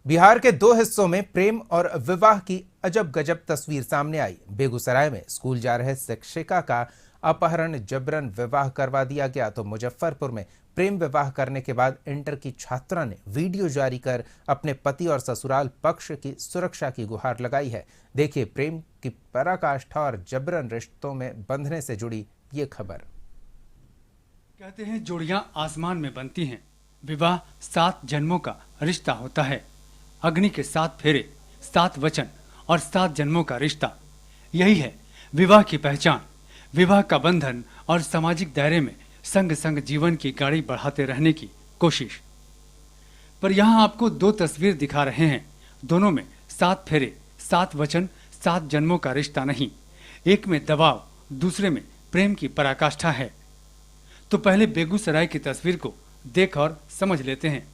बिहार के दो हिस्सों में प्रेम और विवाह की अजब गजब तस्वीर सामने आई। बेगूसराय में स्कूल जा रहे शिक्षिका का अपहरण जबरन विवाह करवा दिया गया, तो मुजफ्फरपुर में प्रेम विवाह करने के बाद इंटर की छात्रा ने वीडियो जारी कर अपने पति और ससुराल पक्ष की सुरक्षा की गुहार लगाई है। देखिए प्रेम की पराकाष्ठा और जबरन रिश्तों में बंधने से जुड़ी ये खबर। कहते हैं जोड़ियां आसमान में बनती हैं, विवाह 7 जन्मों का रिश्ता होता है। अग्नि के 7 फेरे, 7 वचन और 7 जन्मों का रिश्ता, यही है विवाह की पहचान। विवाह का बंधन और सामाजिक दायरे में संग संग जीवन की गाड़ी बढ़ाते रहने की कोशिश। पर यहाँ आपको 2 तस्वीर दिखा रहे हैं, दोनों में 7 फेरे, 7 वचन, 7 जन्मों का रिश्ता नहीं। एक में दबाव, दूसरे में प्रेम की पराकाष्ठा है। तो पहले बेगूसराय की तस्वीर को देख और समझ लेते हैं।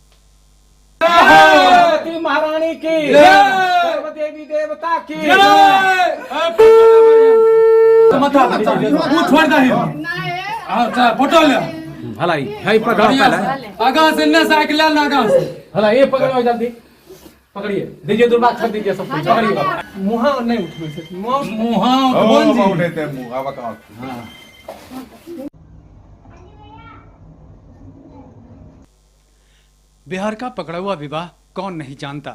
महारानी की जय, देवी देवता की फोटो ले हला ये पकड़ो पहले आगा से न साइकिल ले ना आगा से हला ये पकड़ो जल्दी पकड़िए, दीजिए दुर्बा कर दीजिए, सब कुछ पकड़िए। मुहा नहीं उठे से मुहा उठे मुहा बताओ। हां बिहार का पकड़ौआ विवाह कौन नहीं जानता।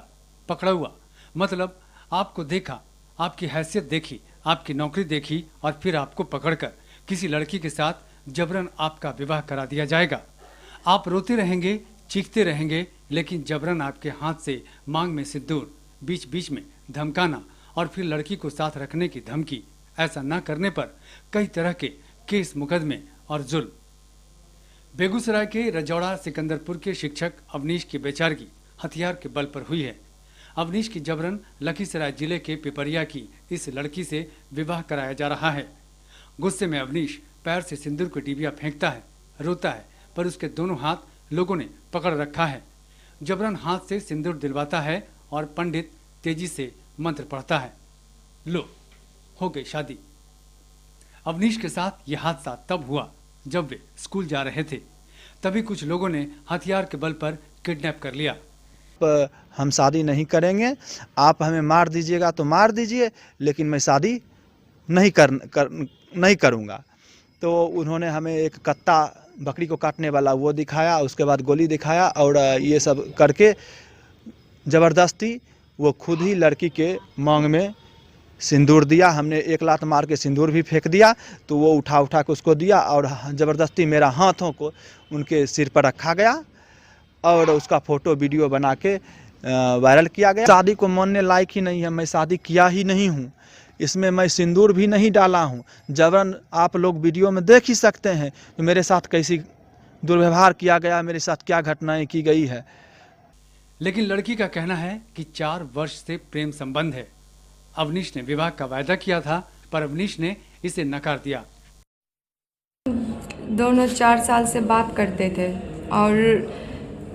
पकड़ौआ मतलब आपको देखा, आपकी हैसियत देखी, आपकी नौकरी देखी और फिर आपको पकड़कर किसी लड़की के साथ जबरन आपका विवाह करा दिया जाएगा। आप रोते रहेंगे, चीखते रहेंगे, लेकिन जबरन आपके हाथ से मांग में सिंदूर, बीच बीच में धमकाना और फिर लड़की को साथ रखने की धमकी। ऐसा न करने पर कई तरह के केस, मुकदमे और जुल्म। बेगूसराय के रजौड़ा सिकंदरपुर के शिक्षक अवनीश की बेचारगी हथियार के बल पर हुई है। अवनीश की जबरन लखीसराय जिले के पिपरिया की इस लड़की से विवाह कराया जा रहा है। गुस्से में अवनीश पैर से सिंदूर की डिबिया फेंकता है, रोता है, पर उसके दोनों हाथ लोगों ने पकड़ रखा है। जबरन हाथ से सिंदूर दिलवाता है और पंडित तेजी से मंत्र पढ़ता है। लो, हो गई शादी। अवनीश के साथ यह हादसा तब हुआ जब वे स्कूल जा रहे थे। तभी कुछ लोगों ने हथियार के बल पर किडनैप कर लिया। हम शादी नहीं करेंगे, आप हमें मार दीजिएगा तो मार दीजिए, लेकिन मैं शादी नहीं करूँगा। तो उन्होंने हमें एक कत्ता, बकरी को काटने वाला वो दिखाया, उसके बाद गोली दिखाया और ये सब करके ज़बरदस्ती वो खुद ही लड़की के मांग में सिंदूर दिया। हमने एक लात मार के सिंदूर भी फेंक दिया, तो वो उठा के उसको दिया और ज़बरदस्ती मेरा हाथों को उनके सिर पर रखा गया और उसका फ़ोटो वीडियो बना के वायरल किया गया। शादी को मानने लायक ही नहीं है, मैं शादी किया ही नहीं हूँ, इसमें मैं सिंदूर भी नहीं डाला हूँ। जबरन आप लोग वीडियो में देख ही सकते हैं कि मेरे साथ कैसी दुर्व्यवहार किया गया, मेरे साथ क्या घटनाएं की गई है। लेकिन लड़की का कहना है कि 4 वर्ष से प्रेम संबंध है। अवनीश ने विवाह का वायदा किया था, पर अवनीश ने इसे नकार दिया। दोनों 4 साल से बात करते थे और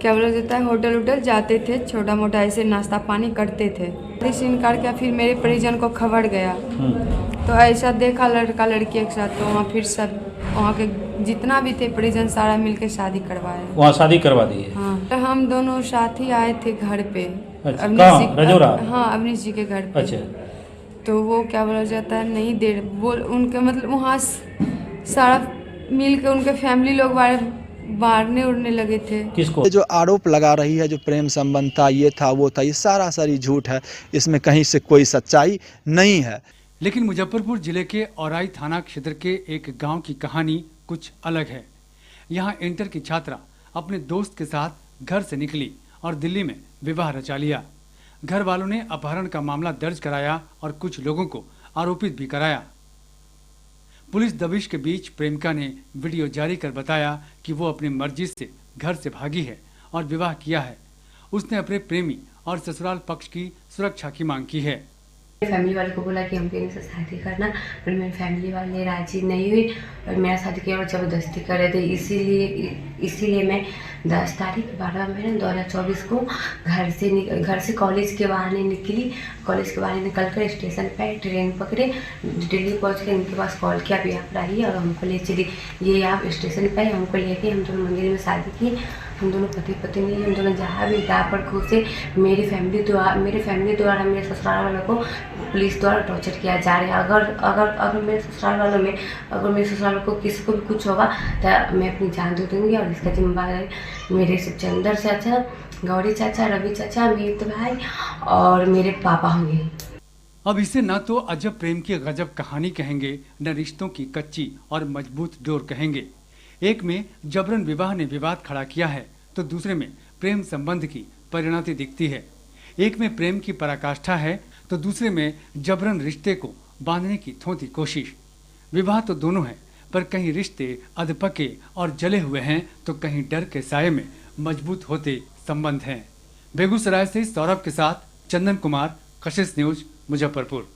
क्या बोला जाता है, होटल जाते थे, छोटा मोटा ऐसे नाश्ता पानी करते थे। इससे इनकार किया, फिर मेरे परिजन को खबर गया तो ऐसा देखा लड़का लड़की एक साथ, तो वहाँ फिर सब वहाँ के जितना भी थे परिजन सारा मिलके शादी करवाए। वहाँ शादी करवा दी है? हाँ, तो हम दोनों साथ ही आए थे घर पे। अच्छा, कहाँ? रजौड़ा? हाँ, अवनीश जी के घर पे। अच्छा। तो वो क्या बोला जाता है, नहीं दे बोल उनके मतलब वहाँ सारा मिल के उनके फैमिली लोग मारने उड़ने लगे थे। किसको? जो आरोप लगा रही है, जो प्रेम संबंध था, ये था वो था, ये सारा सारी झूठ है, इसमें कहीं से कोई सच्चाई नहीं है। लेकिन मुजफ्फरपुर जिले के औराई थाना क्षेत्र के एक गांव की कहानी कुछ अलग है। यहां इंटर की छात्रा अपने दोस्त के साथ घर से निकली और दिल्ली में विवाह रचा लिया। घर वालों ने अपहरण का मामला दर्ज कराया और कुछ लोगों को आरोपित भी कराया। पुलिस दबिश के बीच प्रेमिका ने वीडियो जारी कर बताया कि वो अपनी मर्जी से घर से भागी है और विवाह किया है। उसने अपने प्रेमी और ससुराल पक्ष की सुरक्षा की मांग की है। फैमिली वाले को बोला कि हमको इनसे शादी करना, पर मेरी फैमिली वाले राजी नहीं हुई और मेरा शादी किया और ज़बरदस्ती कर रहे थे। इसीलिए मैं 10 तारीख 12 महीने 2024 को घर से कॉलेज के बहाने निकली। कॉलेज के बहाने निकल कर स्टेशन पर ट्रेन पकड़े, दिल्ली पहुंच के इनके पास कॉल किया, आप यहाँ पर आइए और हमको ले चली। ये आप स्टेशन पर हमको लेके हम दोनों मंदिर में शादी की हम दोनों पति पत्नी नहीं, हम दोनों जहाँ भी जहाँ पर खुश है। मेरी फैमिली द्वारा मेरे ससुराल वालों को पुलिस द्वारा टॉर्चर किया जा रहा है। अगर मेरे ससुराल वालों में अगर मेरे ससुराल को किसी को भी कुछ होगा तो मैं अपनी जान दे दूँगी, और इसका जिम्मेदार है मेरे सुखचंदर चाचा, गौरी चाचा, रवि चाचा, मीत भाई और मेरे पापा होंगे। अब इसे ना तो अजब प्रेम की गजब कहानी कहेंगे, न रिश्तों की कच्ची और मजबूत डोर कहेंगे। एक में जबरन विवाह ने विवाद खड़ा किया है तो दूसरे में प्रेम संबंध की परिणति दिखती है। एक में प्रेम की पराकाष्ठा है तो दूसरे में जबरन रिश्ते को बांधने की थोथी कोशिश। विवाह तो दोनों है, पर कहीं रिश्ते अधपके और जले हुए हैं तो कहीं डर के साये में मजबूत होते संबंध हैं। बेगूसराय से सौरभ के साथ चंदन कुमार, कशिश न्यूज, मुजफ्फरपुर।